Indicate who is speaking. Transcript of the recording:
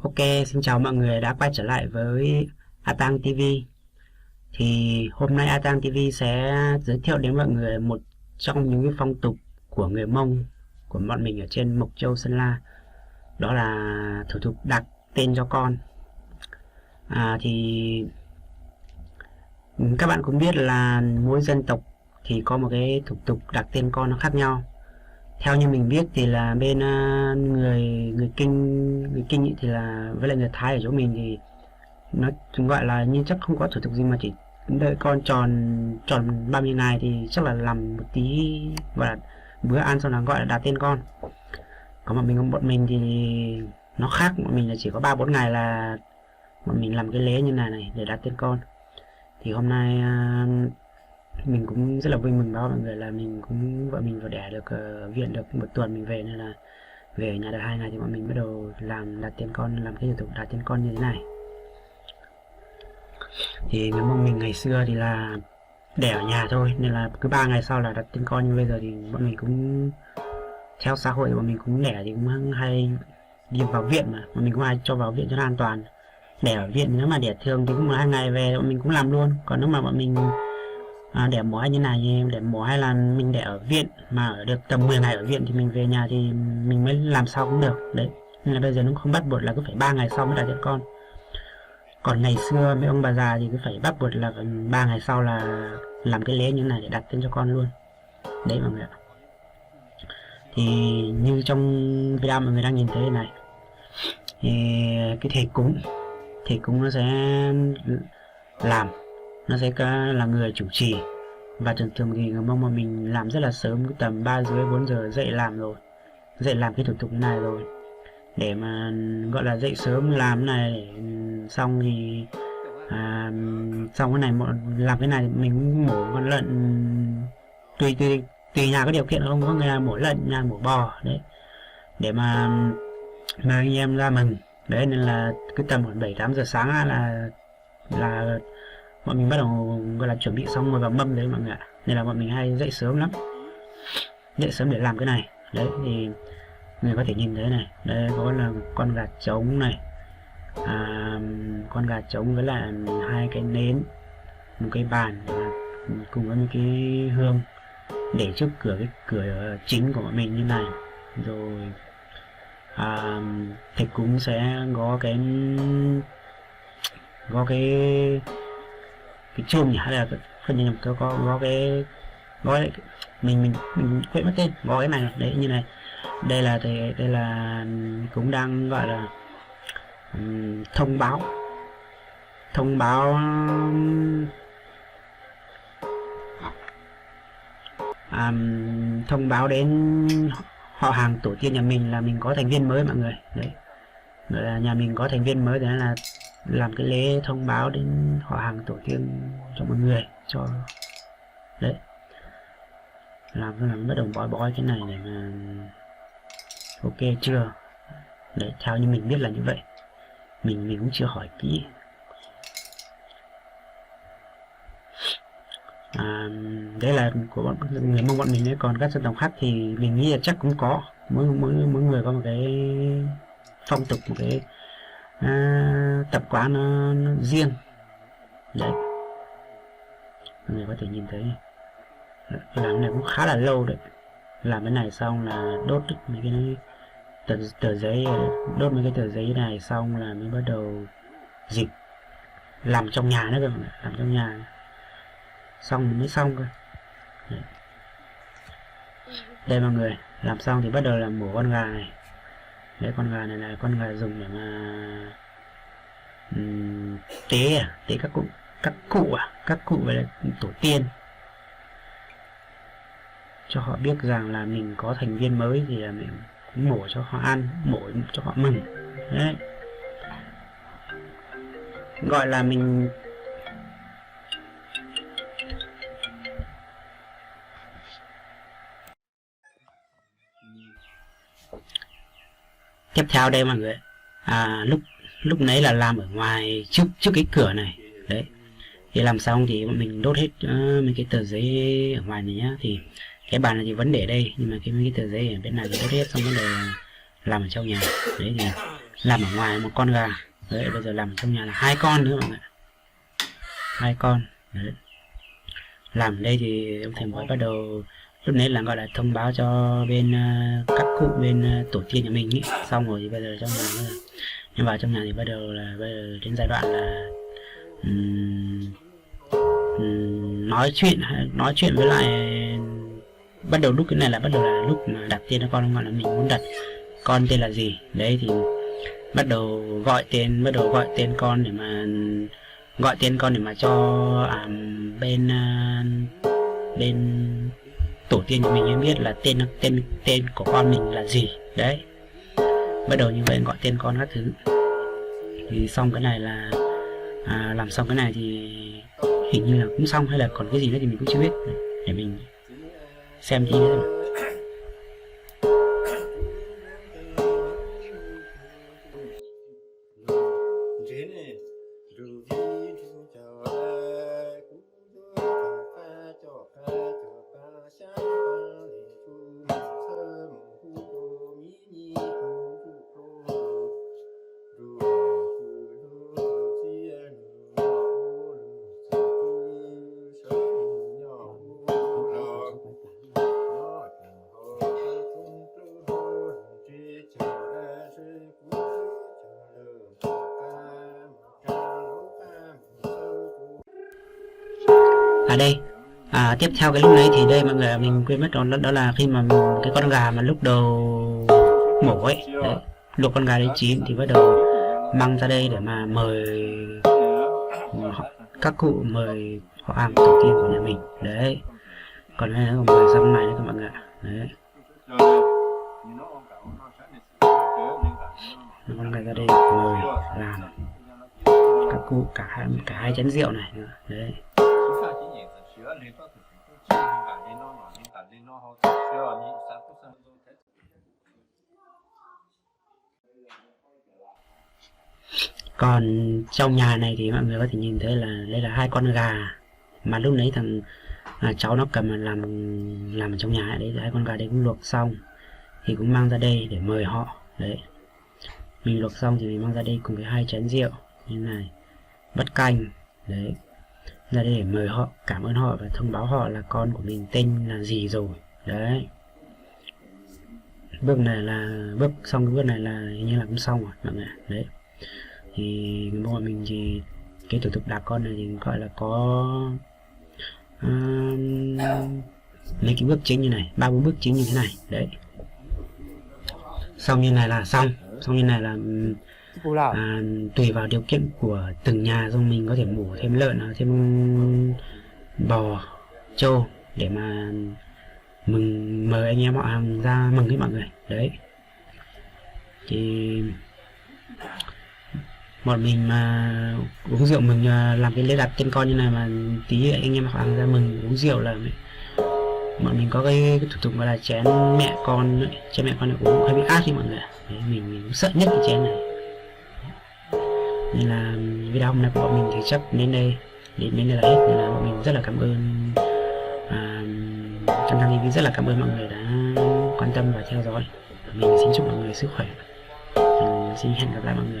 Speaker 1: Ok, xin chào mọi người đã quay trở lại với Atang TV. Thì hôm nay Atang TV sẽ giới thiệu đến mọi người một trong những cái phong tục của người Mông của bọn mình ở trên Mộc Châu, Sơn La. Đó là thủ tục đặt tên cho con. Thì các bạn cũng biết là mỗi dân tộc thì có một cái thủ tục đặt tên con nó khác nhau. Theo như mình biết thì là bên người Kinh ý thì là với lại người Thái ở chỗ mình thì nó gọi là như chắc không có thủ tục gì mà chỉ đợi con tròn 30 ngày thì chắc là làm một tí gọi là bữa ăn xong là gọi là đặt tên con. Còn bọn mình thì nó khác, bọn mình là chỉ có 3-4 ngày là bọn mình làm cái lễ như này để đặt tên con. Thì hôm nay mình cũng rất là vui mừng báo mọi người là vợ mình vừa đẻ được viện được một tuần mình về, nên là về nhà được 2 ngày thì bọn mình bắt đầu đặt tên con, làm cái thủ tục đặt tên con như thế này. Thì người Mông mình ngày xưa thì là đẻ ở nhà thôi, nên là cứ 3 ngày sau là đặt tên con, nhưng bây giờ thì bọn mình cũng theo xã hội, bọn mình cũng đẻ thì cũng hay đi vào viện, mà bọn mình cũng hay cho vào viện cho nó an toàn. Đẻ ở viện nếu mà đẻ thường thì cũng 2 ngày về bọn mình cũng làm luôn. Còn nếu mà bọn mình đẻ mổ hay như này, đẻ mổ hay là mình đẻ ở viện mà ở được tầm 10 ngày ở viện thì mình về nhà thì mình mới làm sao cũng được đấy. Nên là bây giờ nó không bắt buộc là cứ phải 3 ngày sau mới đặt tên con. Còn ngày xưa mấy ông bà già thì cứ phải bắt buộc là 3 ngày sau là làm cái lễ như này để đặt tên cho con luôn đấy mọi người ạ. Thì như trong video mọi người đang nhìn thấy này, thì cái thầy cúng nó sẽ là người chủ trì, và thường thường thì người Mông mà mình làm rất là sớm, tầm 3:30-4 giờ dậy làm cái thủ tục này rồi, để mà gọi là dậy sớm làm này. Xong thì xong cái này làm cái này mình mổ con lợn, tùy nhà có điều kiện, không có người là mổ lợn, nhà mổ bò đấy, để mà anh em ra mừng đấy. Nên là cứ tầm khoảng 7-8 giờ sáng là bọn mình bắt đầu gọi là chuẩn bị xong ngồi vào mâm đấy mọi người ạ. Nên là bọn mình hay dậy sớm lắm, dậy sớm để làm cái này đấy. Thì người có thể nhìn thấy này, đây có là con gà trống này, con gà trống với lại 2 cái nến, một cái bàn cùng với một cái hương để trước cái cửa chính của bọn mình như này. Rồi thầy cúng sẽ có cái chuông nhỉ, hay là không nhầm, có cái mình quên mất tên, có cái này đấy như này. Đây là cũng đang gọi là thông báo đến họ hàng tổ tiên nhà mình là mình có thành viên mới mọi người đấy. Gọi là nhà mình có thành viên mới, đấy là làm cái lễ thông báo đến họ hàng tổ tiên cho mọi người, cho đấy, làm bắt đầu bói cái này để mà ok chưa đấy. Theo như mình biết là như vậy, mình cũng chưa hỏi kỹ. Đấy là của người Mông bọn mình đấy. Còn các dân tộc khác thì mình nghĩ là chắc cũng có, mỗi người có một cái phong tục, một cái tập quán nó riêng đấy. Mọi người có thể nhìn thấy làm cái này cũng khá là lâu đấy. Làm cái này xong là đốt mấy cái tờ giấy, đốt mấy cái tờ giấy này xong là mới bắt đầu dịch làm trong nhà nữa cơ, làm trong nhà xong mới xong cơ đấy. Đây mọi người, làm xong thì bắt đầu là mổ con gà này đấy. Con gà này là con gà dùng để mà tế các cụ với lại tổ tiên, cho họ biết rằng là mình có thành viên mới thì là mình cũng mổ cho họ ăn, mổ cho họ mừng đấy. Gọi là mình tiếp theo đây mọi người, lúc nãy là làm ở ngoài trước cái cửa này đấy. Thì làm xong thì bọn mình đốt hết mấy cái tờ giấy ở ngoài này nhá. Thì cái bàn này thì vẫn để đây, nhưng mà mấy cái tờ giấy ở bên này thì đốt hết, xong bắt đầu làm ở trong nhà đấy. Thì làm ở ngoài một con gà đấy, bây giờ làm trong nhà là 2 con nữa mọi người, 2 con đấy. Làm ở đây thì ông thầy mới bắt đầu lúc nãy là gọi là thông báo cho bên các cụ bên tổ tiên nhà mình ý. Xong rồi thì bây giờ trong nhà nhưng vào trong nhà thì bắt đầu đến giai đoạn là nói chuyện với lại, bắt đầu lúc cái này là bắt đầu là lúc mà đặt tên cho con, gọi là mình muốn đặt con tên là gì đấy, thì bắt đầu gọi tên con để mà cho bên tổ tiên của mình biết là tên của con mình là gì đấy. Bắt đầu như vậy gọi tên con các thứ. Thì xong cái này là làm xong cái này thì hình như là cũng xong, hay là còn cái gì nữa thì mình cũng chưa biết, để mình xem tí nữa. Ở đây tiếp theo cái lúc đấy thì đây mọi người, mình quên mất đó là khi mà cái con gà mà lúc đầu mổ ấy đấy, luộc con gà đến chín thì bắt đầu mang ra đây để mà mời các cụ, mời họ hàng tổ tiên của nhà mình đấy. Còn đây là mời sang này đấy các mọi người đấy, con gà ra đây mời làm các cụ cả hai chén rượu này nữa đấy. Còn trong nhà này thì mọi người có thể nhìn thấy là đây là 2 con gà mà lúc nãy thằng cháu nó cầm làm ở trong nhà đấy. 2 con gà đấy cũng luộc xong thì cũng mang ra đây để mời họ đấy. Mình luộc xong thì mình mang ra đây cùng với 2 chén rượu như này, bát canh đấy, ra đây để mời họ, cảm ơn họ và thông báo họ là con của mình tên là gì rồi đấy. Bước này là xong, cái bước này là hình như là cũng xong rồi mọi người đấy. Thì bọn mình thì cái thủ tục đặt con này thì gọi là có mấy cái bước chính như này, 3-4 bước chính như thế này đấy. Xong như này là xong như này là tùy vào điều kiện của từng nhà, xong mình có thể mổ thêm lợn, thêm bò, trâu để mà mời anh em họ hàng ra mừng với mọi người đấy. Thì bọn mình mà uống rượu mừng, làm cái lễ đặt tên con như này mà tí anh em họ hàng ra mừng uống rượu là bọn mình có cái thủ tục gọi là chén mẹ con ấy. Chén mẹ con này uống hơi bị ác đi mọi người đấy, mình sợ nhất cái chén này. Nên là video hôm nay của bọn mình thì chắc đến đây là hết. Nên là bọn mình rất là cảm ơn Trăm Thăng TV rất là cảm ơn mọi người đã quan tâm và theo dõi. Mình xin chúc mọi người sức khỏe. Mình xin hẹn gặp lại mọi người.